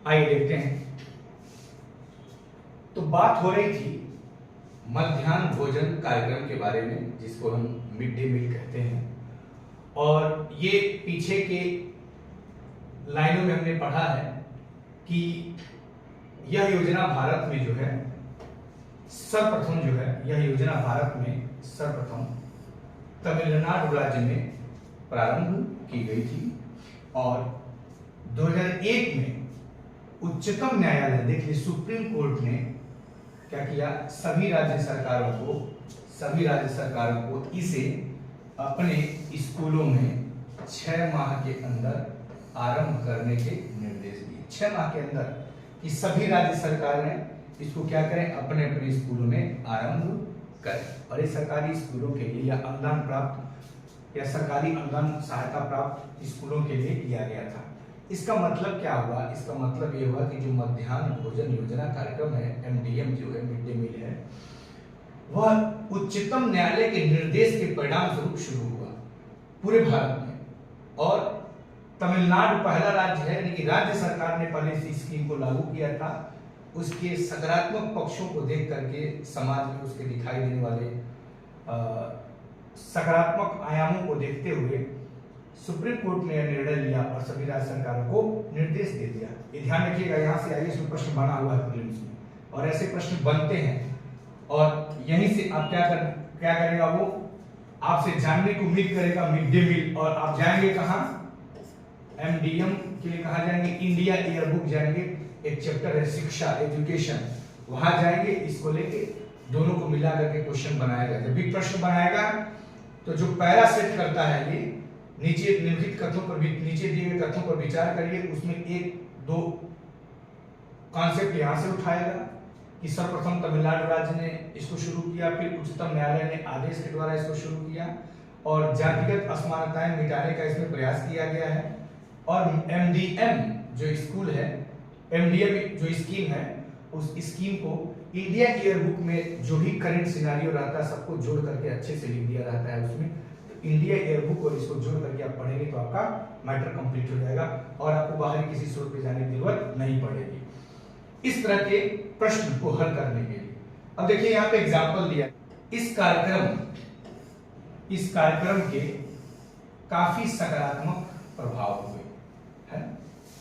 आइए देखते हैं। तो बात हो रही थी मध्याह्न भोजन कार्यक्रम के बारे में, जिसको हम मिड डे मील कहते हैं। और ये पीछे के लाइनों में हमने पढ़ा है कि यह योजना भारत में जो है सर्वप्रथम यह योजना भारत में सर्वप्रथम तमिलनाडु राज्य में प्रारंभ की गई थी। और 2001 में उच्चतम न्यायालय, देखिए सुप्रीम कोर्ट ने क्या किया, सभी राज्य सरकारों को इसे अपने स्कूलों में 6 माह के अंदर आरंभ करने के निर्देश दिए। 6 माह के अंदर कि सभी राज्य सरकारें इसको क्या करें, अपने अपने स्कूलों में आरंभ करें। और ये सरकारी स्कूलों के लिए या अनुदान प्राप्त या सरकारी अनुदान सहायता प्राप्त स्कूलों के लिए किया गया था। इसका मतलब क्या हुआ? इसका मतलब ये हुआ कि जो मध्याह्न भोजन योजना कार्यक्रम है, MDM जो है, मिड डे मील है, वह उच्चतम न्यायालय के निर्देश के परिणाम स्वरूप शुरू हुआ पूरे भारत में। और तमिलनाडु पहला राज्य है, यानी कि राज्य सरकार ने पहले इस स्कीम को लागू किया था। उसके सकारात्मक पक्षों को देख करके समाज में उसके दिखाई देने वाले सकारात्मक आयामों को देखते हुए सुप्रीम कोर्ट ने यह निर्णय लिया और सभी राज्य सरकारों को निर्देश दे दिया। ये ध्यान रखिएगा, यहाँ से आइए, इसमें प्रश्न बना हुआ है प्रीलिम्स में, और ऐसे प्रश्न बनते हैं। और यहीं से आप क्या करेगा, वो आपसे जानने की उम्मीद करेगा मिड डे मील। और आप जाएंगे कहाँ? MDM के लिए कहाँ जाएंगे? इंडिया ईयर बुक जाएंगे, एक चैप्टर है शिक्षा, एजुकेशन, वहां जाएंगे। इसको लेके दोनों को मिला करके क्वेश्चन बनाएगा। जब भी प्रश्न बनाएगा तो जो पैरा सेट करता है, ये नीचे निम्नलिखित कथनों पर भी, नीचे दिए गए कथनों पर विचार करिए। उसमें 1-2 कॉन्सेप्ट यहां से उठाएगा कि सर्वप्रथम तमिलनाडु राज्य ने इसको शुरू किया, फिर उच्चतम न्यायालय ने आदेश के द्वारा इसको शुरू किया, और जातिगत असमानताएं मिटाने का इसमें प्रयास किया गया है। और MDM जो स्कूल है, MDM जो स्कीम है, उस स्कीम को इंडिया ईयर बुक में जो भी करंट सिनेरियो रहता है सबको जोड़ करके अच्छे से लिख दिया रहता है उसमें। तो इंडिया ईयर बुक और इसको जोड़ करके आप पढ़ेंगे तो आपका मैटर कंप्लीट हो जाएगा और आपको बाहर किसी स्रोत पे जाने की जरूरत नहीं पड़ेगी इस तरह के प्रश्न को हल करने के लिए। अब देखिए यहाँ पे एग्जाम्पल दिया। इस कार्यक्रम के काफी सकारात्मक प्रभाव हुए हैं।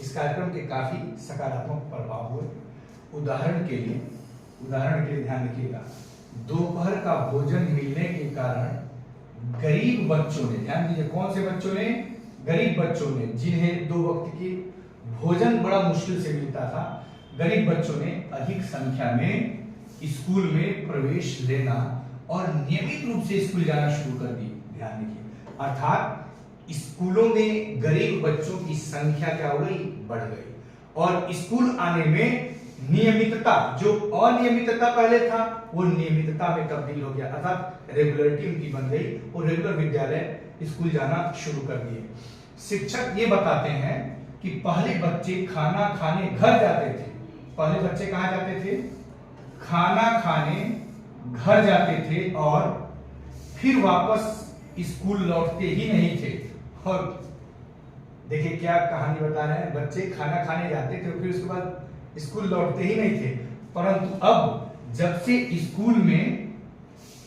इस कार्यक्रम के काफी सकारात्मक प्रभाव हुए। उदाहरण के लिए ध्यान रखिएगा, दोपहर का भोजन मिलने के कारण गरीब बच्चों ने, ध्यान दीजिए, कौन से बच्चों ने? गरीब बच्चों ने, जिन्हें 2 वक्त की भोजन बड़ा मुश्किल से मिलता था, गरीब बच्चों ने अधिक संख्या में स्कूल में प्रवेश लेना और नियमित रूप से स्कूल जाना शुरू कर दी। ध्यान रखिए, अर्थात स्कूलों में गरीब बच्चों की संख्या क्या हो गई? बढ़ गई। और स्कूल आने में नियमितता, जो अनियमितता पहले था, वो नियमितता में तब्दील हो गया, अर्थात रेगुलरिटी उनकी बन गई और रेगुलर विद्यालय स्कूल जाना शुरू कर दिए। शिक्षक ये बताते हैं कि पहले बच्चे खाना खाने घर जाते थे। पहले बच्चे कहाँ जाते थे? खाना खाने घर जाते थे और फिर वापस स्कूल लौटते ही नहीं थे। और देखिए क्या कहानी बता रहे हैं, बच्चे खाना खाने जाते थे फिर उसके बाद स्कूल लौटते ही नहीं थे। परंतु अब जब से स्कूल में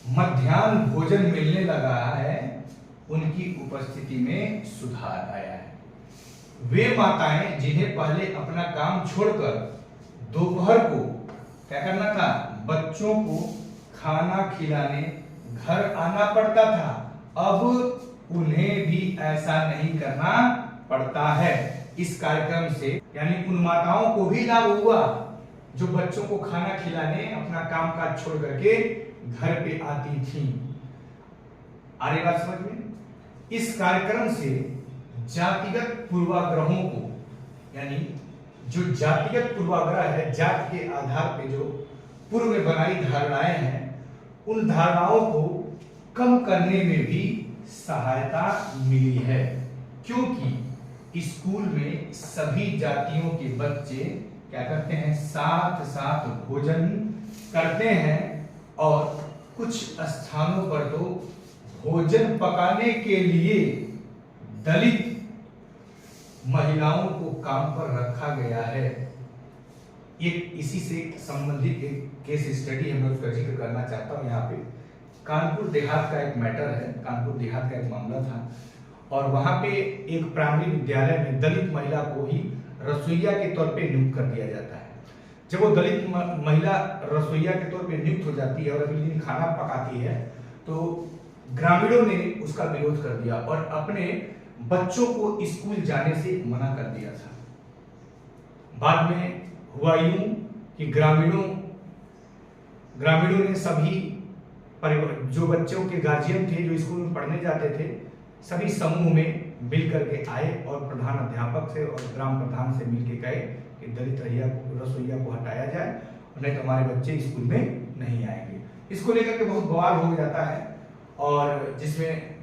मध्याह्न भोजन मिलने लगा है, उनकी उपस्थिति में सुधार आया है। वे माताएं जिन्हें पहले अपना काम छोड़कर दोपहर को क्या करना था? बच्चों को खाना खिलाने घर आना पड़ता था, अब उन्हें भी ऐसा नहीं करना पड़ता है। इस कार्यक्रम से यानी उन माताओं को भी लाभ हुआ जो बच्चों को खाना खिलाने अपना काम काज छोड़ करके घर पे आती थी। आ रही बात समझ में? इस कार्यक्रम से जातिगत पूर्वाग्रहों को, यानी जो जातिगत पूर्वाग्रह है, जात के आधार पे जो पूर्व में बनाई धारणाएं हैं, उन धारणाओं को कम करने में भी सहायता मिली है। क्योंकि स्कूल में सभी जातियों के बच्चे क्या करते हैं? साथ साथ भोजन करते हैं और कुछ स्थानों पर तो भोजन पकाने के लिए दलित महिलाओं को काम पर रखा गया है। एक इसी से संबंधित एक केस स्टडी है, मैं उसका जिक्र करना चाहता हूँ यहाँ पे। कानपुर देहात का एक मैटर है, कानपुर देहात का एक मामला था, और वहां पे एक प्राइमरी विद्यालय में दलित महिला को ही रसोइया के तौर पे नियुक्त कर दिया जाता है। जब वो दलित महिला रसोइया के तौर पे नियुक्त हो जाती है और अगले दिन खाना पकाती है, तो ग्रामीणों ने उसका विरोध कर दिया और अपने बच्चों को स्कूल जाने से मना कर दिया था। बाद में हुआ यूं कि ग्रामीणों ने सभी जो बच्चों के गार्जियन थे जो स्कूल में पढ़ने जाते थे, सभी समूह में मिल करके आए और प्रधान अध्यापक से और ग्राम प्रधान से मिलकर कहे कि दलित रसोइया को हटाया जाए, नहीं तो हमारे बच्चे स्कूल में नहीं आएंगे। इसको लेकर के बहुत बवाल हो जाता है, और जिसमें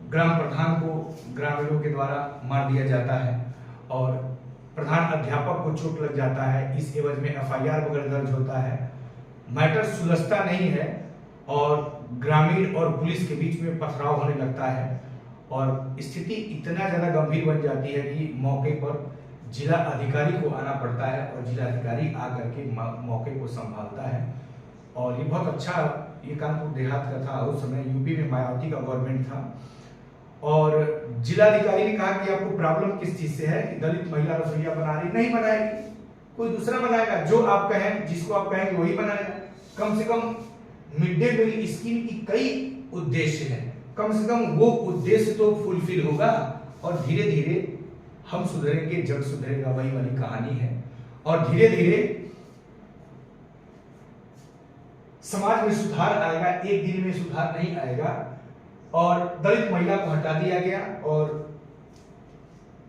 ग्राम प्रधान को ग्रामीणों के द्वारा मार दिया जाता है और प्रधान अध्यापक को चोट लग जाता है। इस एवज में FIR वगैरह दर्ज होता है। मैटर सुलझता नहीं है और ग्रामीण और पुलिस के बीच में पथराव होने लगता है, और स्थिति इतना ज्यादा गंभीर बन जाती है कि मौके पर जिला अधिकारी को आना पड़ता है, और जिला अधिकारी आकर के मौके को संभालता है। और ये बहुत अच्छा, ये कानपुर देहात का था, उस समय यूपी में मायावती का गवर्नमेंट था, और जिलाधिकारी ने कहा कि आपको प्रॉब्लम किस चीज से है कि दलित महिला रसोइया बना रही, नहीं बनाएगी, कोई दूसरा बनाएगा, जो आप कहें, जिसको आप कहेंगे वही बनाएगा। कम से कम मिड डे मील स्कीम की कई उद्देश्य हैं, कम से कम वो उद्देश्य तो फुलफिल होगा, और धीरे धीरे हम सुधरेंगे, जग सुधरेगा, वही वाली कहानी है। और धीरे धीरे समाज में सुधार आएगा, एक दिन में सुधार नहीं आएगा। और दलित महिला को हटा दिया गया और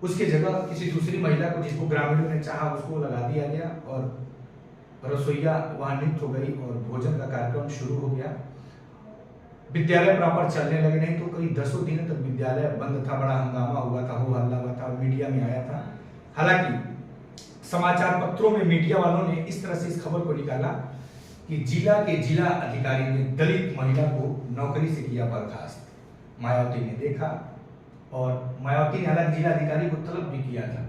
उसके जगह किसी दूसरी महिला को, जिसको ग्रामीणों ने चाहा, उसको लगा दिया गया, और रसोइया वहां नियुक्त हो गई और भोजन का कार्यक्रम शुरू हो गया। विद्यालय प्रॉपर चलने लगे, नहीं तो कई 10 दिन तक विद्यालय बंद था, बड़ा हंगामा हुआ था, हो हल्ला हुआ था, मीडिया में आया था। हालांकि समाचार पत्रों में मीडिया वालों ने इस तरह से इस खबर को निकाला कि जिला के जिला अधिकारी ने दलित महिला को नौकरी से किया बर्खास्त। मायावती ने देखा, और मायावती ने हालांकि जिला अधिकारी को तलब भी किया था,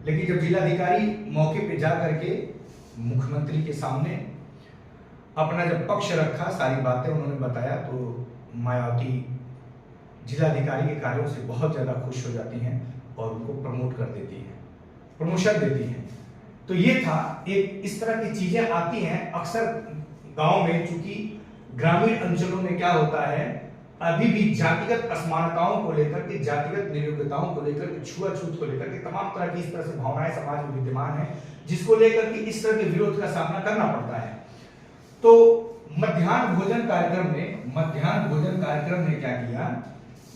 लेकिन जब जिलाधिकारी मौके पे जा करके मुख्यमंत्री के सामने अपना जब पक्ष रखा, सारी बातें उन्होंने बताया, तो मायावती जिलाधिकारी के कार्यों से बहुत ज्यादा खुश हो जाती हैं और उनको प्रमोट कर देती है, प्रमोशन देती हैं। तो ये था एक, इस तरह की चीजें आती हैं अक्सर गांव में, चूंकि ग्रामीण अंचलों में क्या होता है, अभी भी जातिगत असमानताओं को लेकर के, जातिगत नियोग्यताओं को लेकर के, छुआछूत को लेकर के तमाम तरह की इस तरह से भावनाएं समाज में विद्यमान है, जिसको लेकर के इस तरह के विरोध का सामना करना पड़ता है। तो मध्याह्न भोजन कार्यक्रम ने क्या किया,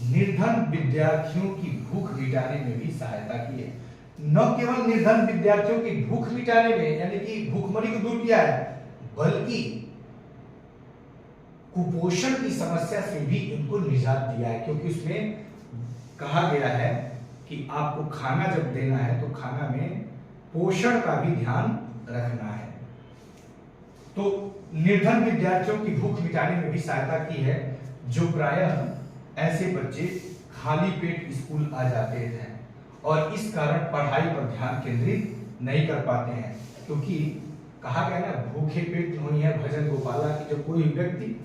निर्धन विद्यार्थियों की भूख मिटाने में भी सहायता की है। न केवल निर्धन विद्यार्थियों की भूख मिटाने में, यानी कि भूखमरी को दूर किया है, बल्कि कुपोषण की समस्या से भी इनको निजात दिया है, क्योंकि उसमें कहा गया है कि आपको खाना जब देना है तो खाना में पोषण का भी ध्यान रखना है। तो निर्धन विद्यार्थियों की भूख मिटाने में भी सहायता की है, जो प्रायः ऐसे बच्चे खाली पेट स्कूल आ जाते हैं और इस कारण पढ़ाई पर ध्यान केंद्रित नहीं कर पाते हैं, क्योंकि कहा गया ना, भूखे पेट नहीं है भजन गोपाला, कि जब कोई व्यक्ति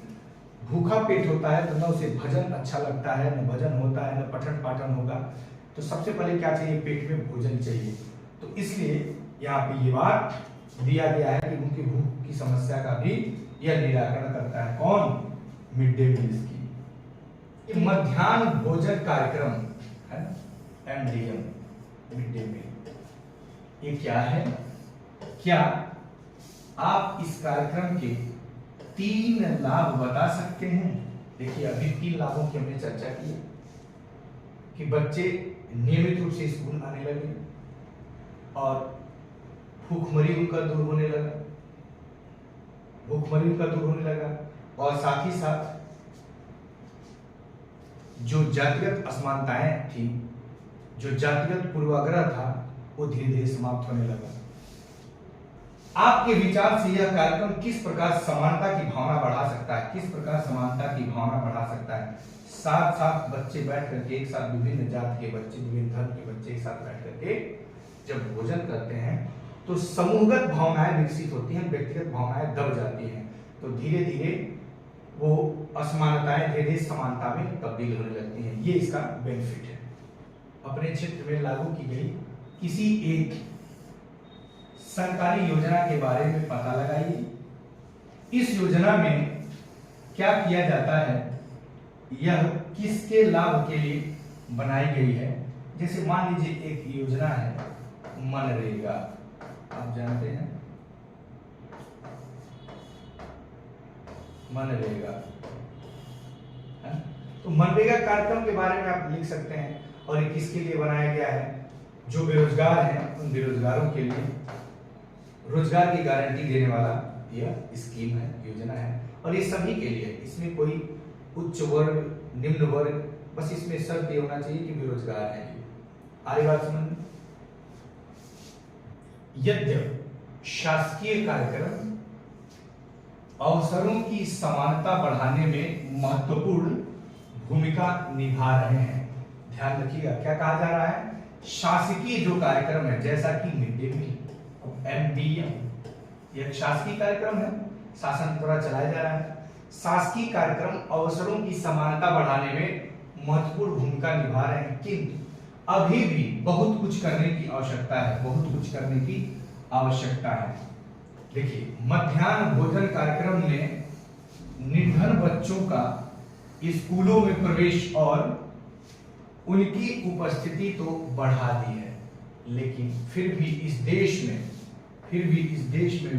भूखा पेट होता है तो न उसे भजन अच्छा लगता है, न भजन होता है, न पठन पाठन होगा। तो सबसे पहले क्या चाहिए, पेट में भोजन चाहिए। तो इसलिए यहाँ पे ये बात दिया गया है कि उनकी भूख की समस्या का भी यह निराकरण करता है। कौन, मिड डे मील स्कीम। मध्याह्न भोजन कार्यक्रम है, MDM, मिड डे मील, ये क्या है? क्या आप इस कार्यक्रम के 3 लाभ बता सकते हैं? देखिए, अभी 3 लाभों की हमने चर्चा की है कि बच्चे नियमित रूप से स्कूल आने लगे और भूखमरी उनका दूर होने लगा, और साथ ही साथ जो जातिगत असमानताएं थी, जो जातिगत पूर्वाग्रह था, वो धीरे धीरे समाप्त होने लगा। आपके विचार से यह कार्यक्रम किस प्रकार समानता की भावना बढ़ा सकता है? किस प्रकार समानता की भावना बढ़ा सकता है? साथ साथ बच्चे बैठ करके, एक साथ विभिन्न जाति के बच्चे, विभिन्न धर्म के बच्चे एक साथ बैठ करके जब भोजन करते हैं तो समूहगत भावनाएं विकसित होती हैं, व्यक्तिगत भावनाएं दब जाती हैं, तो धीरे धीरे वो असमानताएं धीरे धीरे समानता में तब्दील होने लगती हैं। ये इसका बेनिफिट है। अपने क्षेत्र में लागू की गई किसी एक सरकारी योजना के बारे में पता लगाइए। इस योजना में क्या किया जाता है, यह किसके लाभ के लिए बनाई गई है। जैसे मान लीजिए एक योजना है मनरेगा, आप जानते हैं मनरेगा है? तो मनरेगा कार्यक्रम के बारे में आप लिख सकते हैं और ये किसके लिए बनाया गया है, जो बेरोजगार हैं उन बेरोजगारों के लिए रोजगार की गारंटी देने वाला यह स्कीम है, योजना है, और ये सभी के लिए। इसमें कोई उच्च वर्ग निम्न वर्ग, बस इसमें शर्त ये होना चाहिए कि बेरोजगार है। आगे बात समझ। यद्यपि शासकीय कार्यक्रम अवसरों की समानता बढ़ाने में महत्वपूर्ण भूमिका निभा रहे हैं। ध्यान रखिएगा क्या कहा जा रहा है, शासकीय जो कार्यक्रम है जैसा कि मिड डे मील, MDM, यह शासकीय कार्यक्रम है, शासन द्वारा चलाया जा रहा है। शासकीय कार्यक्रम अवसरों की समानता बढ़ाने में महत्वपूर्ण भूमिका निभा रहे हैं, किंतु अभी भी बहुत कुछ करने की आवश्यकता है, बहुत कुछ करने की आवश्यकता है। देखिए, मध्याह्न भोजन कार्यक्रम ने निर्धन बच्चों का स्कूलों में प्रवेश और उनकी उपस्थिति तो बढ़ा दी है, लेकिन फिर भी इस देश में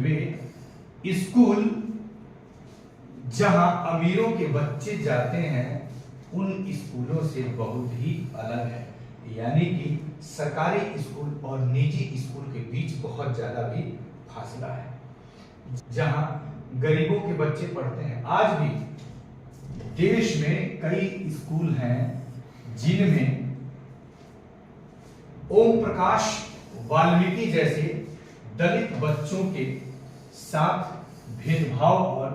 वे स्कूल जहां अमीरों के बच्चे जाते हैं उन स्कूलों से बहुत ही अलग है। यानी कि सरकारी स्कूल और निजी स्कूल के बीच बहुत ज्यादा भी फासला है। जहां गरीबों के बच्चे पढ़ते हैं, आज भी देश में कई स्कूल हैं जिनमें ओम प्रकाश वाल्मीकि जैसे दलित बच्चों के साथ भेदभाव और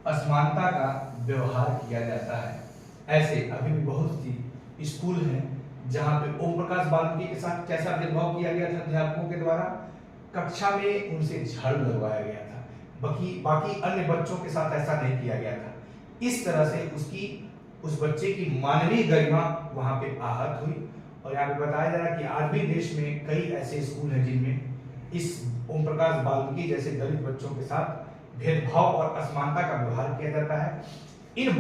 असमानता का व्यवहार किया जाता है। ऐसे अभी भी बहुत सी स्कूल हैं जहां पे ओम प्रकाश वाल्मीकि के साथ कैसा भेदभाव किया गया था अध्यापकों के द्वारा, कक्षा में उनसे झाड़ू लगवाया गया था, बाकी अन्य बच्चों के साथ ऐसा नहीं किया गया था। इस तरह से उस बच्चे की मानवीय गरिमा वहां पे आहत हुई। और यहाँ पे बताया जा रहा है कि आज भी देश में कई ऐसे स्कूल हैं जिनमें इस ओम प्रकाश वाल्मीकि जैसे दलित बच्चों के साथ भेदभाव और असमानता का व्यवहार किया जाता है। इन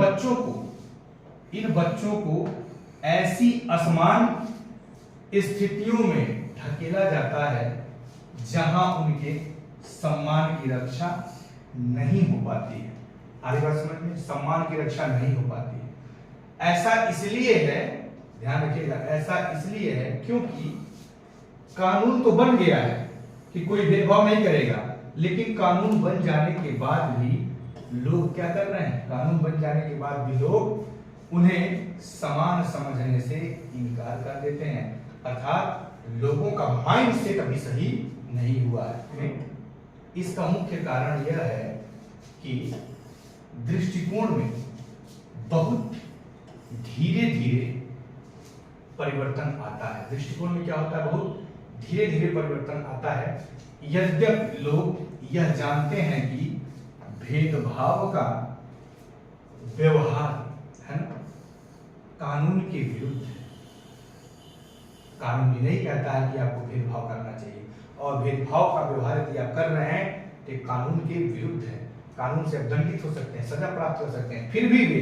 बच्चों को ऐसी असमान स्थितियों में ढकेला जाता है जहां उनके सम्मान की रक्षा नहीं हो पाती है। आगे बात समझ में, सम्मान की रक्षा नहीं हो पाती है। ऐसा इसलिए है, ध्यान रखिएगा, ऐसा इसलिए है क्योंकि कानून तो बन गया है कि कोई भेदभाव नहीं करेगा, लेकिन कानून बन जाने के बाद भी लोग क्या कर रहे हैं, कानून बन जाने के बाद भी लोग उन्हें समान समझने से इनकार कर देते हैं। अर्थात लोगों का माइंड सेट अभी सही नहीं हुआ है। इसका मुख्य कारण यह है कि दृष्टिकोण में बहुत धीरे धीरे परिवर्तन आता है। दृष्टिकोण में क्या होता है, बहुत धीरे धीरे परिवर्तन आता है। यद्यपि लोग यह जानते हैं कि भेदभाव का व्यवहार है ना कानून के विरुद्ध है। कानून भी नहीं कहता है कि आपको भेदभाव करना चाहिए, और भेदभाव का व्यवहार यदि आप कर रहे हैं तो कानून के विरुद्ध है। कानून से आप दंडित हो सकते हैं, सजा प्राप्त कर सकते हैं। फिर भी वे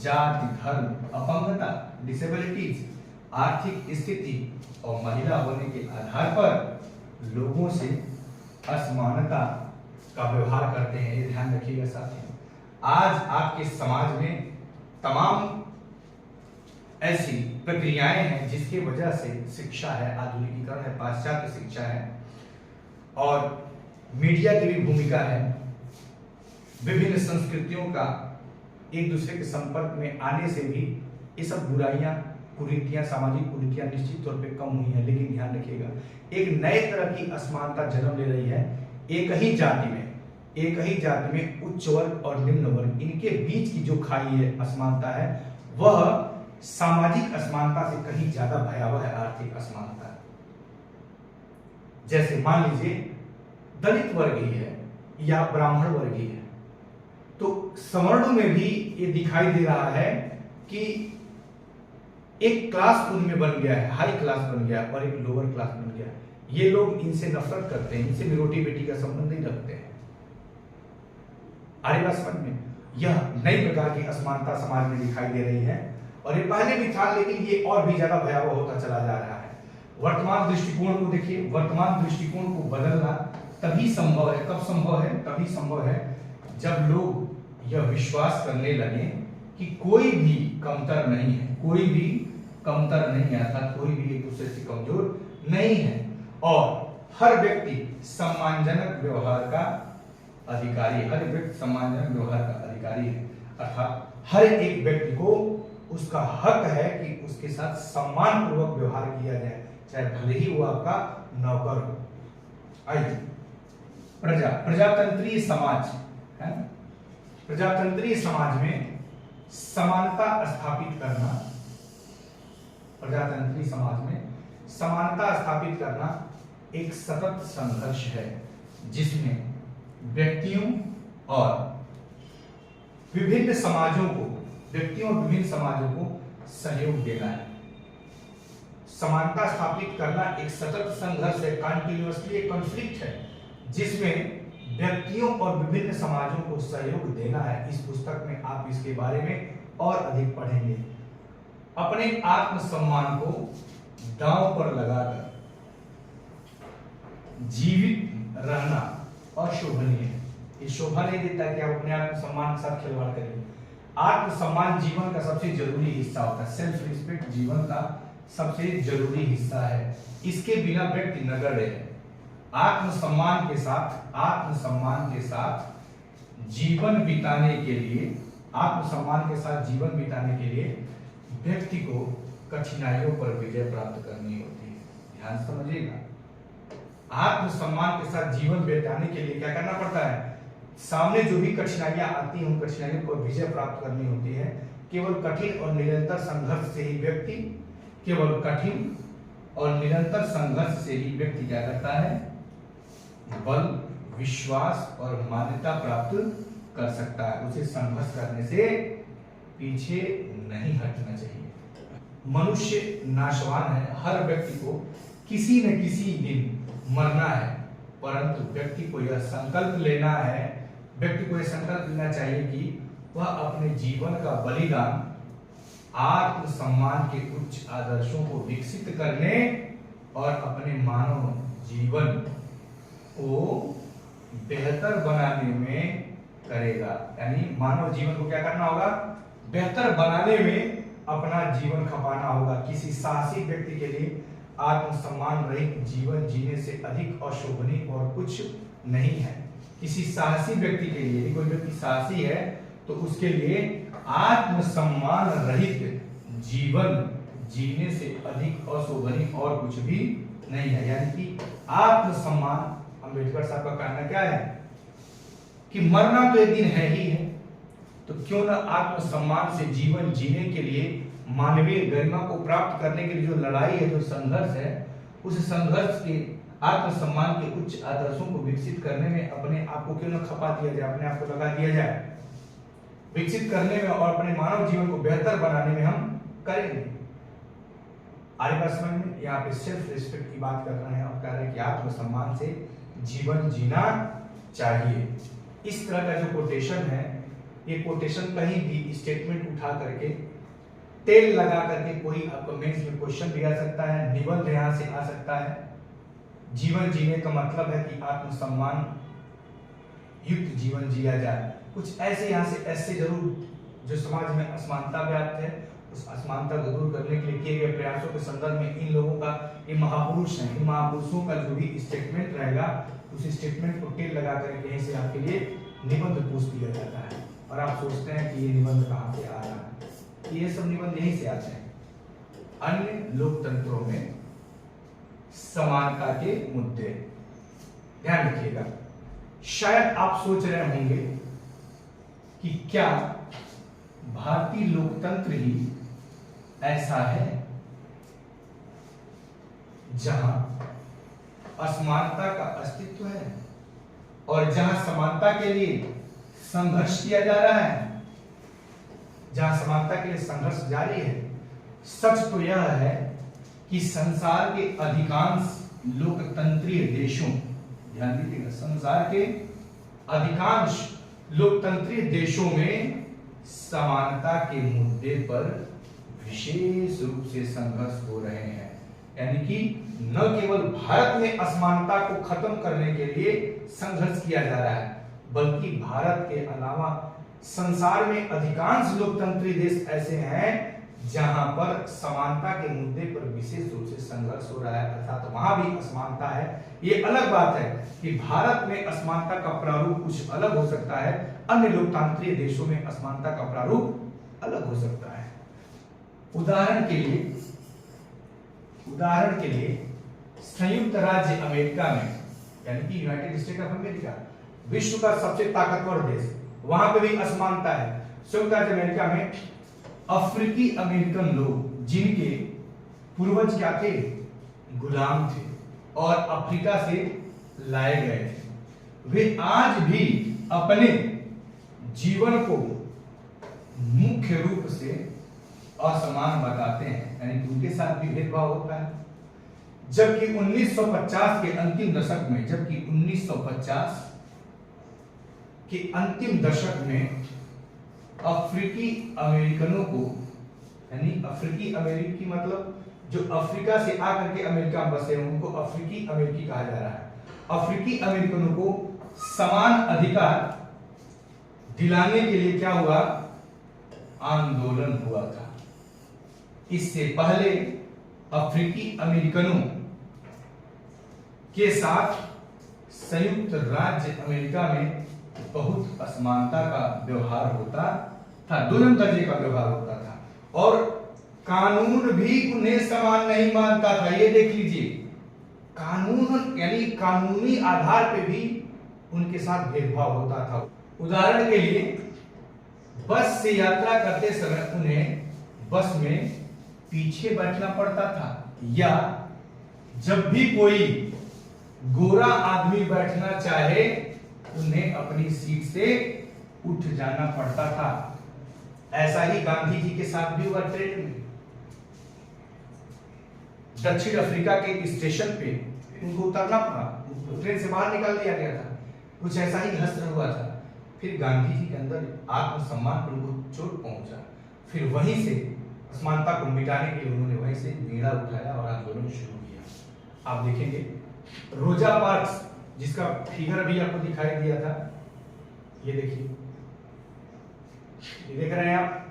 जाति, धर्म, अपंगता, डिसेबिलिटीज, आर्थिक स्थिति और महिला होने के आधार पर लोगों से असमानता का व्यवहार करते हैं। ये ध्यान रखिएगा साथियों। आज आपके समाज में तमाम ऐसी प्रक्रियाएं हैं जिसकी वजह से शिक्षा है, आधुनिकीकरण है, पाश्चात्य शिक्षा है, और मीडिया की भी भूमिका है। विभिन्न संस्कृतियों का एक दूसरे के संपर्क में आने से भी ये सब बुराइयां, कुरीतियां, सामाजिक कुरीतियां निश्चित तौर पे कम हुई है। लेकिन ध्यान रखिएगा, एक नए तरह की असमानता जन्म ले रही है। एक ही जाति में उच्च वर्ग और निम्न वर्ग, इनके बीच की जो खाई है, असमानता है, वह सामाजिक असमानता से कहीं ज्यादा भयावह है। आर्थिक असमानता जैसे मान लीजिए दलित वर्ग ही है या ब्राह्मण वर्ग ही है, तो सवर्णों में भी ये दिखाई दे रहा है कि एक क्लास उनमें बन गया है, हाई क्लास बन गया और एक लोअर क्लास बन गया। ये लोग इनसे नफरत करते हैं, इनसे भी रोटी बेटी का संबंध नहीं रखते हैं। आर्य समझ में यह नई प्रकार की असमानता समाज में दिखाई दे रही है और ये पहले भी था, लेकिन ये और भी ज्यादा भयावह होता चला जा रहा है। वर्तमान दृष्टिकोण को देखिए, वर्तमान दृष्टिकोण को बदलना तभी संभव है, कब संभव है? तभी संभव है जब लोग यह विश्वास करने लगे कि कोई भी कमतर नहीं है, कोई भी कमतर नहीं है, अर्थात कोई भी एक दूसरे से कमजोर नहीं है और हर व्यक्ति सम्मानजनक व्यवहार का अधिकारी, हर व्यक्ति सम्मानजनक व्यवहार का अधिकारी है। अर्थात हर एक व्यक्ति को उसका हक है कि उसके साथ सम्मान पूर्वक व्यवहार किया जाए, चाहे भले ही वो आपका नौकर हो। आइए प्रजातंत्रीय समाज है, प्रजातंत्रीय समाज में समानता स्थापित करना, प्रजातंत्रीय समाज में समानता स्थापित करना एक सतत संघर्ष है जिसमें व्यक्तियों और विभिन्न समाजों को, व्यक्तियों और विभिन्न समाजों को सहयोग देना है। समानता स्थापित करना एक सतत संघर्ष है, कंटिन्यूअसली एक कॉन्फ्लिक्ट है जिसमें व्यक्तियों और विभिन्न समाजों को सहयोग देना है। इस पुस्तक में आप इसके बारे में और अधिक पढ़ेंगे। अपने आत्मसम्मान को दांव पर लगाकर जीवित रहना अशोभनीय है। ये शोभा नहीं देता कि आप अपने आत्मसम्मान के साथ खिलवाड़ करें। आत्मसम्मान जीवन का सबसे जरूरी हिस्सा होता है। सेल्फ रिस्पेक्ट जीवन का सबसे जरूरी हिस्सा है, इसके बिना व्यक्ति नगण्य है। आत्मसम्मान के साथ जीवन बिताने के लिए, आत्मसम्मान के साथ जीवन बिताने के लिए व्यक्ति को कठिनाइयों पर विजय प्राप्त करनी होती है। ध्यान समझिएगा, आत्मसम्मान के साथ जीवन बिताने के लिए क्या करना पड़ता है? सामने जो भी कठिनाइयां आती हैं उन कठिनाइयों पर विजय प्राप्त करनी होती है। केवल कठिन और निरंतर संघर्ष से ही व्यक्ति, केवल कठिन और निरंतर संघर्ष से ही व्यक्ति क्या करता है? बल, विश्वास और मान्यता प्राप्त कर सकता है। उसे संघर्ष करने से पीछे नहीं हटना चाहिए। मनुष्य नाशवान है, हर व्यक्ति को किसी न किसी दिन मरना है, परंतु व्यक्ति को यह संकल्प लेना है, व्यक्ति को यह संकल्प लेना चाहिए कि वह अपने जीवन का बलिदान आत्मसम्मान के उच्च आदर्शों को विकसित करने और अपने मानव जीवन को बेहतर बनाने में करेगा। यानी मानव जीवन को क्या करना होगा? बेहतर बनाने में अपना जीवन खपाना होगा। किसी साहसी व्यक्ति के लिए आत्मसम्मान रहित जीवन जीने से अधिक अशोभनीय और कुछ नहीं है। किसी साहसी व्यक्ति के लिए, यदि कोई व्यक्ति साहसी है तो उसके लिए आत्मसम्मान रहित जीवन जीने से अधिक अशोभनीय और कुछ भी नहीं है। यानी कि आत्मसम्मान, अम्बेडकर साहब का कहना क्या है कि मरना तो एक दिन है ही है, तो क्यों ना आत्मसम्मान से जीवन जीने के लिए, मानवीय गरिमा को प्राप्त करने के लिए जो लड़ाई है, जो संघर्ष है, उस संघर्ष के आत्मसम्मान के उच्च आदर्शों को विकसित करने में अपने आप को क्यों न खपा दिया जाए, अपने आप को लगा दिया जाए। विकसित करने में और अपने मानव जीवन को बेहतर बनाने में हम करेंगे। आर्यवाद में यहाँ पे सेल्फ रिस्पेक्ट की बात कर रहे हैं और कह रहे हैं कि आत्मसम्मान से जीवन जीना चाहिए। इस तरह का जो कोटेशन है, ये कोटेशन कहीं भी स्टेटमेंट उठा करके तेल लगा करके कोई आपको मेंस में क्वेश्चन भी आ सकता है, निबंध यहाँ से आ सकता है। जीवन जीने का मतलब है कि आत्मसम्मान युक्त जीवन जिया जाए। कुछ ऐसे यहाँ से ऐसे जरूर, जो समाज में असमानता व्याप्त है, उस असमानता को दूर करने के लिए किए गए प्रयासों के संदर्भ में इन लोगों का, ये महापुरुष हैं, इन महापुरुषों का जो भी स्टेटमेंट रहेगा, उस स्टेटमेंट को टेल लगा करके यहीं से आपके लिए निबंध पूछ दिया जाता है। और आप सोचते हैं कि ये निबंध कहाँ से आ रहा है? ये सब निबंध यहीं से आते हैं। अन्य लोकतंत्रों में समानता के मुद्दे, ध्यान रखिएगा। शायद आप सोच रहे होंगे कि क्या भारतीय लोकतंत्र ही ऐसा है जहां असमानता का अस्तित्व है और जहां समानता के लिए संघर्ष किया जा रहा है, जहां समानता के लिए संघर्ष जारी है, सच तो यह है कि संसार के अधिकांश लोकतंत्रीय देशों, ध्यान दीजिएगा, संसार के अधिकांश लोकतंत्रीय देशों में समानता के मुद्दे पर विशेष रूप से संघर्ष हो रहे हैं। यानी कि न केवल भारत में असमानता को खत्म करने के लिए संघर्ष किया जा रहा है, बल्कि भारत के अलावा संसार में अधिकांश लोकतंत्री देश ऐसे हैं जहां पर समानता के मुद्दे पर विशेष रूप से संघर्ष हो रहा है, अर्थात वहां भी असमानता है। ये अलग बात है कि भारत में असमानता का प्रारूप कुछ अलग हो सकता है, अन्य लोकतांत्रिक देशों में असमानता का प्रारूप अलग हो सकता है। उदाहरण के लिए संयुक्त राज्य अमेरिका में, यानी कि यूनाइटेड स्टेट ऑफ अमेरिका, विश्व का सबसे ताकतवर देश, वहां पे भी असमानता है। संयुक्त राज्य अमेरिका में अफ्रीकी अमेरिकन लोग, जिनके पूर्वज क्या थे, गुलाम थे और अफ्रीका से लाए गए थे, वे आज भी अपने जीवन को मुख्य रूप से असमान बताते हैं, यानी कि उनके साथ भी भेदभाव होता है। जबकि 1950 के अंतिम दशक में, जबकि 1950 के अंतिम दशक में अफ्रीकी अमेरिकनों को, यानी अफ्रीकी अमेरिकी मतलब जो अफ्रीका से आकर के अमेरिका में बसे हैं, उनको अफ्रीकी अमेरिकी कहा जा रहा है। अफ्रीकी अमेरिकनों को समान अधिकार दिलाने के लिए क्या हुआ, आंदोलन हुआ था। इससे पहले अफ्रीकी अमेरिकनों के साथ संयुक्त राज्य अमेरिका में बहुत असमानता का व्यवहार होता था, दोनों दर्जे का व्यवहार होता था और कानून भी उन्हें समान नहीं मानता था। ये देख लीजिए, कानून यानी कानूनी आधार पे भी उनके साथ भेदभाव होता था। उदाहरण के लिए बस से यात्रा करते समय उन्हें बस में पीछे बैठना पड़ता था, या जब भी कोई गोरा आदमी बैठना चाहे उन्हें अपनी सीट से उठ जाना पड़ता था। ऐसा ही गांधी जी के साथ भी हुआ ट्रेन में। दक्षिण अफ्रीका के स्टेशन पे उनको उतरना पड़ा, ट्रेन से बाहर निकाल दिया गया था। कुछ ऐसा ही हश्र हुआ था। फिर गांधी जी के अंदर आत्मसम्मान पर उनको चोट पहुंचा, फिर वहीं से असमानता को मिटाने के लिए उन्होंने वहीं से बीड़ा उठाया और आंदोलन शुरू किया। आप देखेंगे रोजा पार्क्स, जिसका फिगर भी आपको दिखाई दिया था, ये देखिए, ये देख रहे हैं आप,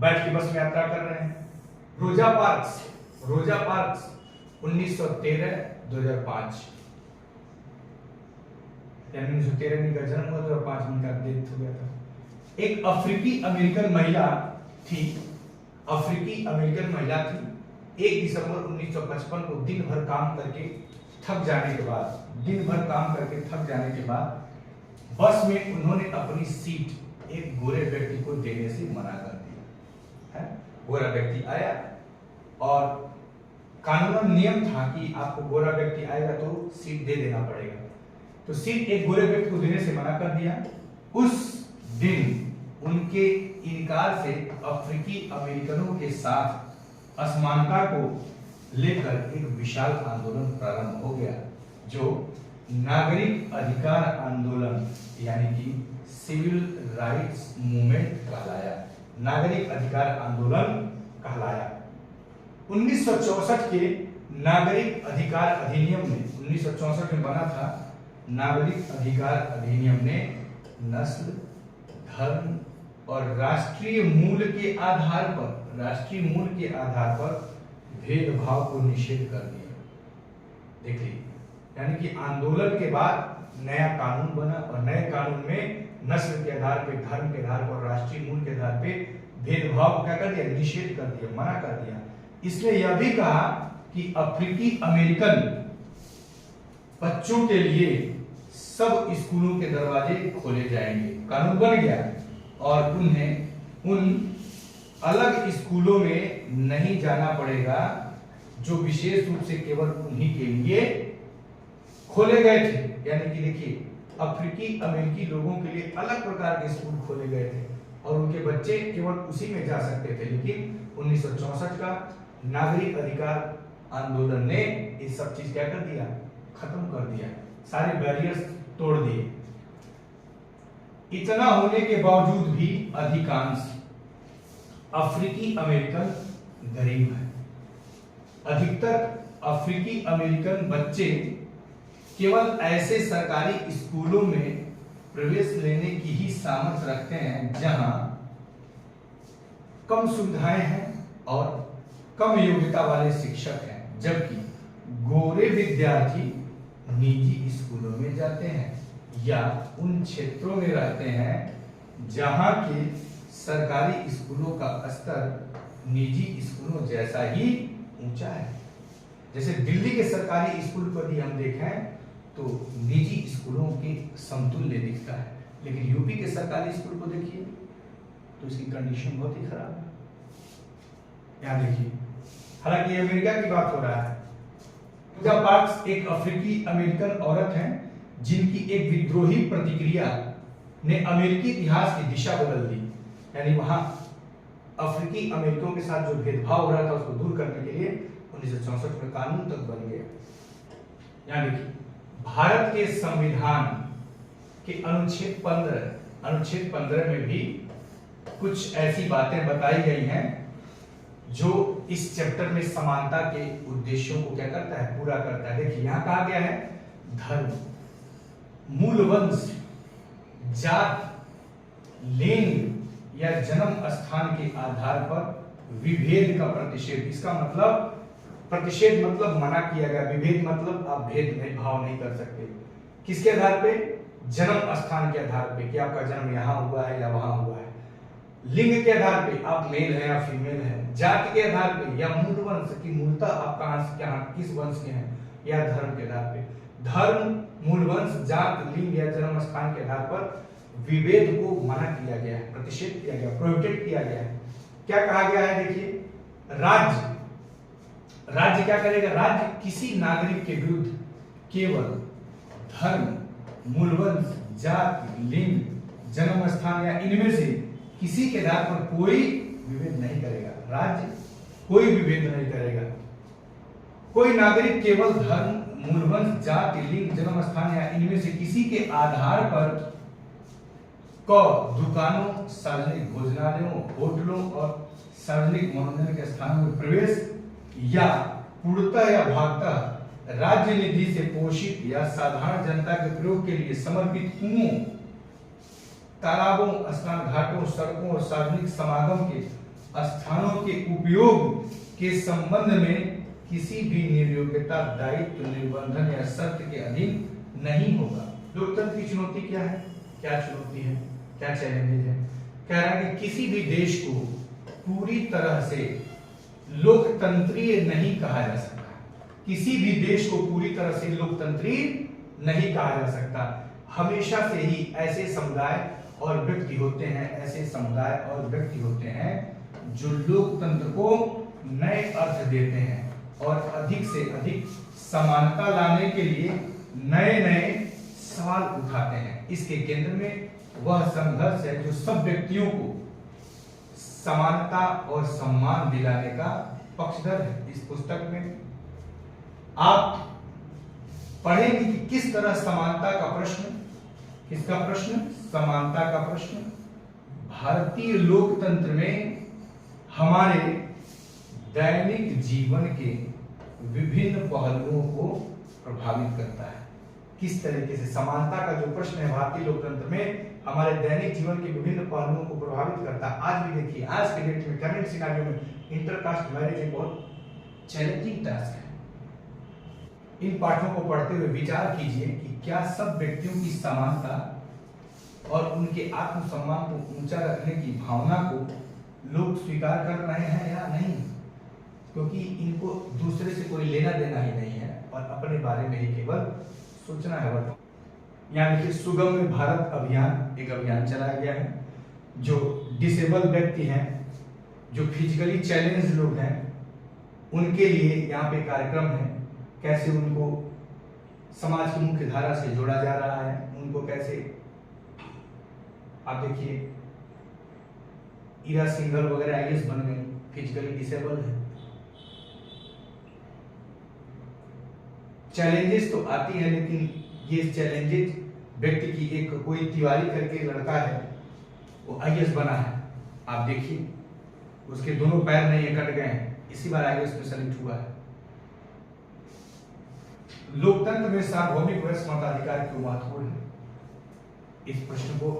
बैठ के बस में यात्रा कर रहे हैं। रोजा पार्क्स 1913-2005, यानी 1913 में इनका जन्म हुआ, 2005 में इनका डेथ हो गया था। एक अफ्रीकी अमेरिकन महिला थी, 1 दिसंबर 1955 को दिन भर काम करके थक जाने के बाद बस में उन्होंने अपनी सीट एक गोरे व्यक्ति को देने से मना कर दिया है। गोरा व्यक्ति आया और कानूनन नियम था कि आपको गोरा व्यक्ति आएगा तो सीट दे देना पड़ेगा, तो सीट एक गोरे व्यक्ति को देने से मना कर दिया। उस दिन उनके इनकार से अफ्रीकी अमेरिकनों के साथ असमानता को लेकर एक विशाल आंदोलन प्रारंभ हो गया, जो नागरिक अधिकार आंदोलन यानी कि सिविल राइट्स मूवमेंट कहलाया, नागरिक अधिकार आंदोलन कहलाया। 1964 के नागरिक अधिकार अधिनियम ने, 1964 में बना था नागरिक अधिकार अधिनियम ने नस्ल, धर्म और राष्ट्रीय मूल के आधार पर भेदभाव को निषेध कर दिया। देखिए, यानी कि आंदोलन के बाद नया कानून बना और नए कानून में नस्ल के आधार पे, धर्म के आधार पर, राष्ट्रीय मूल के आधार पे भेदभाव को क्या कर दिया, निषेध कर दिया, मना कर दिया। इसने यह भी कहा कि अफ्रीकी अमेरिकन बच्चों के लिए सब स्कूलों के दरवाजे खोले जाएंगे, कानून बन गया, और उन्हें उन अलग स्कूलों में नहीं जाना पड़ेगा जो विशेष रूप से केवल उन्हीं के लिए खोले गए थे, यानी कि देखिए अफ्रीकी अमेरिकी लोगों के लिए अलग प्रकार के स्कूल खोले गए थे और उनके बच्चे केवल उसी में जा सकते थे। लेकिन 1964 का नागरिक अधिकार आंदोलन ने ये सब चीज क्या कर दिया, खत्म कर दिया, सारे बैरियर्स तोड़ दिए। इतना होने के बावजूद भी अधिकांश अफ्रीकी अमेरिकन गरीब है। अधिकतर अफ्रीकी अमेरिकन बच्चे केवल ऐसे सरकारी स्कूलों में प्रवेश लेने की ही सामर्थ्य रखते हैं जहां कम सुविधाएं हैं और कम योग्यता वाले शिक्षक हैं, जबकि गोरे विद्यार्थी निजी स्कूलों में जाते हैं या उन क्षेत्रों में रहते हैं जहां के सरकारी स्कूलों का स्तर निजी स्कूलों जैसा ही ऊंचा है। जैसे दिल्ली के सरकारी स्कूल पर ही हम देखें तो निजी स्कूलों के समतुल्य दिखता है, लेकिन यूपी के सरकारी स्कूल को देखिए तो इसकी कंडीशन बहुत ही खराब है। यहां देखिए, हालांकि अमेरिका की बात हो रहा है। पूजा पार्क्स एक अफ्रीकी अमेरिकन औरत हैं जिनकी एक विद्रोही प्रतिक्रिया ने अमेरिकी इतिहास की दिशा बदल दी। यानी वहां अफ्रीकी अमेरिकियों के साथ जो भेदभाव हो रहा था उसको दूर करने के लिए 1964 में कानून तक बन गया। यहां देखिए, भारत के संविधान के अनुच्छेद 15 में भी कुछ ऐसी बातें बताई गई हैं जो इस चैप्टर में समानता के उद्देश्यों को क्या करता है, पूरा करता है। देखिए यहां कहा गया है धर्म, मूल वंश, जात, लिंग या जन्म स्थान के आधार पर विभेद का प्रतिषेध। इसका मतलब प्रतिषेध मतलब मना किया गया, विभेद मतलब आप भेद में भाव नहीं कर सकते। किसके आधार पे? जन्म स्थान के आधार पे कि आपका जन्म यहाँ हुआ है या वहां हुआ है। लिंग के आधार पे आप मेल है या फीमेल है। जात के आधार पे या मूल वंश की मूलता आप कहां से किस वंश के हैं, या धर्म के आधार पे। धर्म, मूल वंश, जात, लिंग या जन्म स्थान के आधार पर विभेद को मना किया गया है, प्रतिषेध किया गया, प्रोहिबिटेड किया गया है। क्या कहा गया है? देखिए, राज्य क्या करेगा? राज्य किसी नागरिक के विरुद्ध केवल धर्म, मूलवंश, जात, लिंग, जन्म स्थान या इनमें से किसी के आधार पर कोई विभेद नहीं करेगा। राज्य कोई विभेद नहीं करेगा। कोई नागरिक केवल धर्म, मूलवंश, जात, लिंग, जन्म स्थान या इनमें से किसी के आधार पर दुकानों, सार्वजनिक भोजनालयों, होटलों और सार्वजनिक मनोरंजन के स्थानों में प्रवेश या पूर्णतः या भागतः राज्य निधि से पोषित या साधारण जनता के प्रयोग के लिए समर्पित कुओं, तालाबों, स्नान घाटों, सड़कों और सार्वजनिक समागम के स्थानों के उपयोग के संबंध में किसी भी निर्योग्यता, दायित्व, निर्बंधन या शर्त के अधीन नहीं होगा। लोकतंत्र की चुनौती क्या है? क्या चुनौती है, क्या चैलेंजेस है? कह रहा है कि किसी भी देश को पूरी तरह से लोकतंत्रीय नहीं कहा जा सकता। किसी भी देश को पूरी तरह से लोकतंत्रीय नहीं कहा जा सकता। हमेशा से ही ऐसे समुदाय और व्यक्ति होते हैं, ऐसे समुदाय और व्यक्ति होते हैं जो लोकतंत्र को नए अर्थ देते हैं और अधिक से अधिक समानता लाने के लिए नए नए सवाल उठाते हैं। इसके केंद्र में वह संघर्ष है जो सब व्यक्तियों को समानता और सम्मान दिलाने का पक्षधर है। इस पुस्तक में आप पढ़ेंगे कि किस तरह समानता का प्रश्न, किसका प्रश्न? समानता का प्रश्न भारतीय लोकतंत्र में हमारे दैनिक जीवन के विभिन्न पहलुओं को प्रभावित करता है। किस तरीके से समानता का जो प्रश्न है भारतीय लोकतंत्र में हमारे दैनिक जीवन के विभिन्न पहलुओं को प्रभावित करता है। आज भी देखिए, आज के डेट में करंट सिनेरियो में इंटरकास्ट मैरिज एक बहुत चैलेंजिंग टास्क है। इन पाठों को पढ़ते हुए विचार कीजिए कि क्या सब व्यक्तियों की समानता और उनके आत्मसम्मान को ऊंचा रखने की भावना को लोग स्वीकार कर रहे हैं या नहीं, क्योंकि इनको दूसरे से कोई लेना देना ही नहीं है और अपने बारे में ही केवल सोचना है। यहाँ देखिए, सुगम्य भारत अभियान एक अभियान चलाया गया है। जो डिसेबल व्यक्ति हैं, जो फिजिकली चैलेंज लोग हैं, उनके लिए यहाँ पे कार्यक्रम है कैसे उनको समाज की मुख्य धारा से जोड़ा जा रहा है। उनको कैसे, आप देखिए ईरा सिंघल वगैरह आईएएस बन गई, फिजिकली डिसेबल है। चैलेंजेस तो आती है, लेकिन ये चैलेंजेस व्यक्ति की, एक कोई तिवारी करके लड़का है वो आईएएस बना है, आप देखिए उसके दोनों पैर नहीं कट गए हैं, इसी बार आईएएस में सेलेक्ट हुआ है। लोकतंत्र में सार्वभौमिक वयस्क मताधिकार क्यों महत्वपूर्ण है? इस प्रश्न को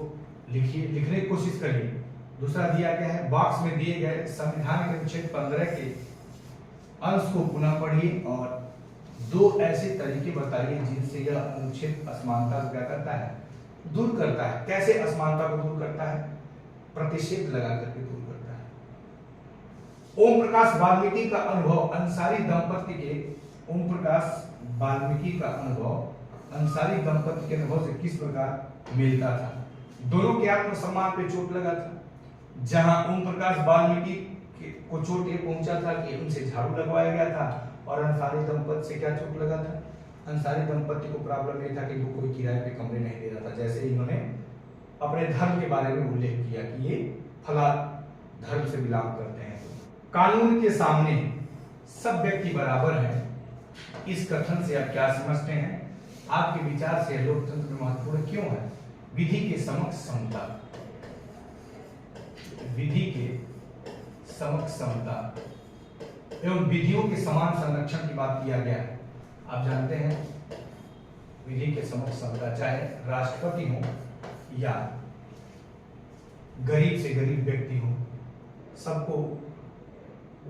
लिखिए, लिखने की कोशिश करिए। दूसरा दिया गया है, बॉक्स में दिए गए संविधान के अनुच्छेद 15 के अंश को पुनः पढ़िए और दो ऐसे तरीके बताइए जिनसे यह अनुच्छेद असमानता को क्या करता है, दूर करता है। कैसे असमानता को दूर करता है? प्रतिषेध लगा करके दूर करता है। ओम प्रकाश वाल्मीकि का अनुभव अंसारी दंपति के, ओम प्रकाश वाल्मीकि का अनुभव अंसारी दंपति के अनुभव से किस प्रकार मिलता था? दोनों के आत्मसम्मान पे चोट लगा था। जहां ओम प्रकाश वाल्मीकि को चोट ये पहुंचा था कि उनसे झाड़ू लगवाया गया था, और अंसारी दंपति से क्या चोट लगा था? अंसारी दंपति को प्रॉब्लम ये था कि वो कोई किराए पे कमरे नहीं दे रहा था। जैसे इन्होंने अपने धर्म के बारे में उल्लेख किया कि ये फला धर्म से बिलोंग करते हैं। कानून के सामने सब व्यक्ति बराबर है, इस कथन से आप क्या समझते हैं? आपके विचार से लोकतंत्र में महत्वपूर्ण क्यों है? विधि के समक्ष समता, विधि के समक्ष समता एवं विधियों के समान संरक्षण की बात किया गया है। आप जानते हैं विधि के समक्ष समता, चाहे राष्ट्रपति हो या गरीब से गरीब व्यक्ति हो, सबको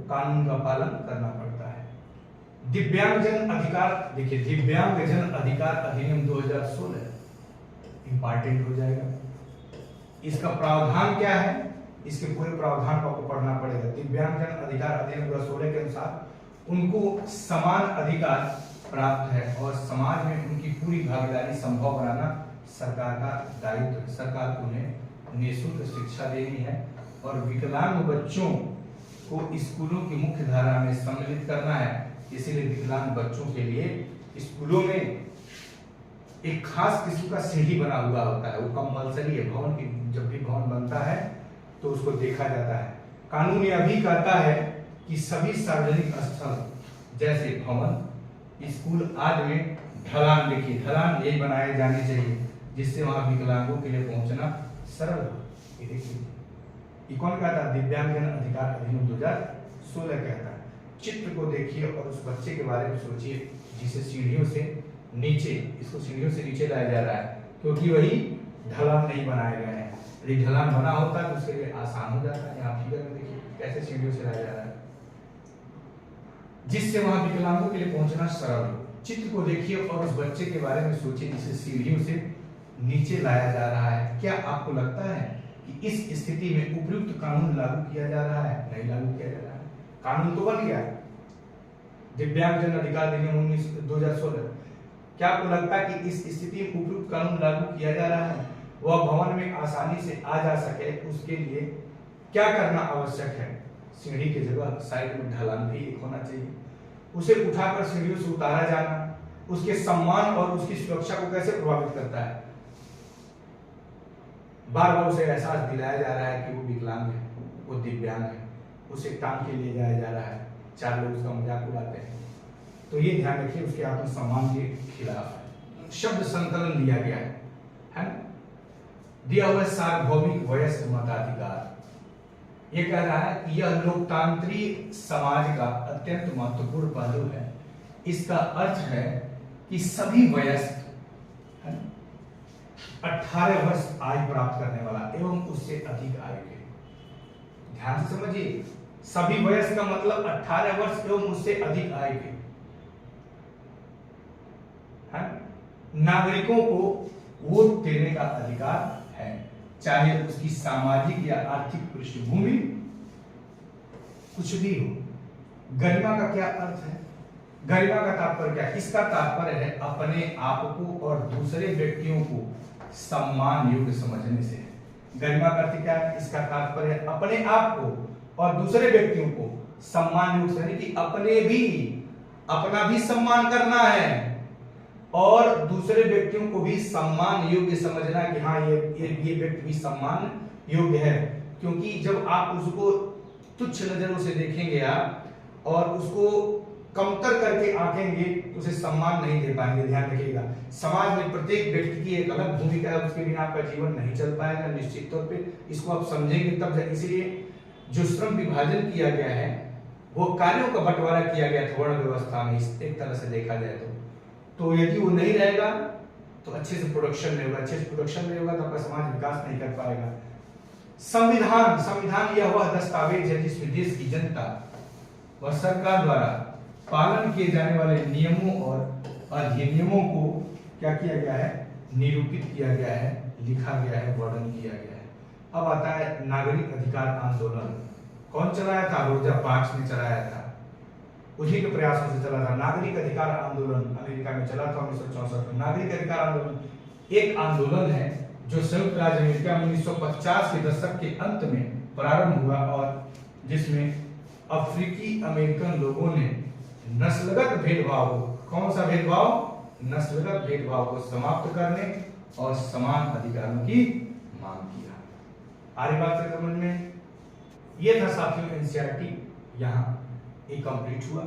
कानून का पालन करना पड़ता है। दिव्यांगजन अधिकार, देखिए दिव्यांगजन अधिकार अधिनियम 2016 इंपॉर्टेंट हो जाएगा। इसका प्रावधान क्या है? इसके पूरे प्रावधान को आपको पढ़ना पड़ेगा। दिव्यांगजन अधिकार अधिनियम 2016 के अनुसार उनको समान अधिकार प्राप्त है और समाज में उनकी पूरी भागीदारी संभव बनाना सरकार का दायित्व है। सरकार को उन्हें निःशुल्क शिक्षा देनी है और विकलांग बच्चों को स्कूलों की मुख्य धारा में सम्मिलित करना है। इसीलिए विकलांग बच्चों के लिए स्कूलों में एक खास किस्म का सीढ़ी बना हुआ होता है, वो कंपल्सरी है। भवन की जब भी भवन बनता है तो उसको देखा जाता है। कानून यह भी कहता है कि सभी सार्वजनिक स्थल जैसे भवन, स्कूल आदि में ढलान, देखिए ढलान यही बनाए जाने चाहिए जिससे वहां विकलांगों के लिए पहुंचना सरल हो। ये देखिए ये कौन कहता है? दिव्यांगजन अधिकार अधिनियम 2016 कहता है। चित्र को देखिए और उस बच्चे के बारे में सोचिए जिसे सीढ़ियों से नीचे, इसको सीढ़ियों से नीचे लाया जा रहा है क्योंकि वही ढलान नहीं बनाए गए हैं। यदि ढलान बना होता तो उसके लिए आसान हो जाता है। यहाँ फिगर में देखिए कैसे सीढ़ियों से लाया जा रहा है जिससे वहां विकलांगों के लिए पहुंचना सरल हो। चित्र को देखिए और उस बच्चे के बारे में सोचिए जिसे सीढ़ियों से नीचे लाया जा रहा है। क्या आपको लगता है कि इस स्थिति में उपयुक्त कानून लागू किया जा रहा है? नहीं लागू किया जा रहा है। कानून तो बन गया, दिव्यांगजन अधिकार अधिनियम 2016। क्या आपको लगता है कि इस स्थिति में उपयुक्त कानून लागू किया जा रहा है? वह भवन में आसानी से आ जा सके उसके लिए क्या करना आवश्यक है? सीढ़ी की जगह साइड में ढलान भी एक होना चाहिए। उसे उठाकर सीढ़ियों से उतारा जाना उसके सम्मान और उसकी सुरक्षा को कैसे प्रभावित करता है? बार बार उसे एहसास दिलाया जा रहा है कि वो विकलांग है, वो दिव्यांग है, उसे टांग के लिए जाया जा रहा है, चार लोग उसका मजाक उड़ाते हैं। तो ये ध्यान रखिए उसके आत्मसम्मान के खिलाफ है। शब्द संकलन दिया गया है ना? दिया हुआ सार्वभौमिक वयस्क मताधिकार, ये कह रहा है कि यह लोकतांत्रिक समाज का अत्यंत महत्वपूर्ण पहलू है। इसका अर्थ है कि सभी वयस्क 18 वर्ष आयु प्राप्त करने वाला एवं उससे अधिक आयु के, ध्यान से समझिए, सभी वयस्क का मतलब 18 वर्ष एवं उससे अधिक आयु के नागरिकों को वोट देने का अधिकार है, चाहे उसकी सामाजिक या आर्थिक पृष्ठभूमि कुछ भी हो। गरिमा का क्या अर्थ है? गरिमा का तात्पर्य क्या है? इसका तात्पर्य है अपने आप को और दूसरे व्यक्तियों को सम्मान योग्य समझने से। गरिमा का अर्थ क्या है? इसका तात्पर्य है अपने आप को और दूसरे व्यक्तियों को सम्मान योग्य समझने की, अपना भी सम्मान करना है और दूसरे व्यक्तियों को भी सम्मान योग्य समझना कि हाँ ये व्यक्ति भी सम्मान योग्य है। क्योंकि जब आप उसको तुच्छ नजरों से देखेंगे आप और उसको कमतर करके आंकेंगे तो उसे सम्मान नहीं दे पाएंगे। ध्यान रखिएगा, समाज में प्रत्येक व्यक्ति की एक अलग भूमिका है, उसके बिना आपका जीवन नहीं चल पाएगा निश्चित तौर पे। इसको आप समझेंगे तब। इसलिए जो श्रम विभाजन किया गया है वो कार्यों का बंटवारा किया गया था वर्ण व्यवस्था में, एक तरह से देखा जाए तो यदि वो नहीं रहेगा तो अच्छे से प्रोडक्शन नहीं होगा, अच्छे से प्रोडक्शन नहीं होगा तो आपका समाज विकास नहीं कर पाएगा। संविधान यह वह दस्तावेज है जिसमें देश की जनता व सरकार द्वारा पालन किए जाने वाले नियमों और अधिनियमों को क्या किया गया है, निरूपित किया गया है, लिखा गया है, वर्णन किया गया है। अब आता है नागरिक अधिकार आंदोलन। कौन चलाया था? रोजा पार्क्स ने चलाया था, उन्हीं के प्रयासों से चला था। नागरिक अधिकार आंदोलन अमेरिका में चला था 1964 में। नागरिक अधिकार आंदोलन एक आंदोलन है जो संयुक्त राज्य अमेरिका में 1950 के दशक के अंत में प्रारंभ हुआ और जिसमें अफ्रीकी अमेरिकन लोगों ने नस्लगत भेदभाव को, कौन सा भेदभाव? नस्लगत भेदभाव को समाप्त करने और समान अधिकारों की मांग किया। आगे बात है समझ में। ये था साथियों एनसीईआरटी, यहाँ ये कंप्लीट हुआ।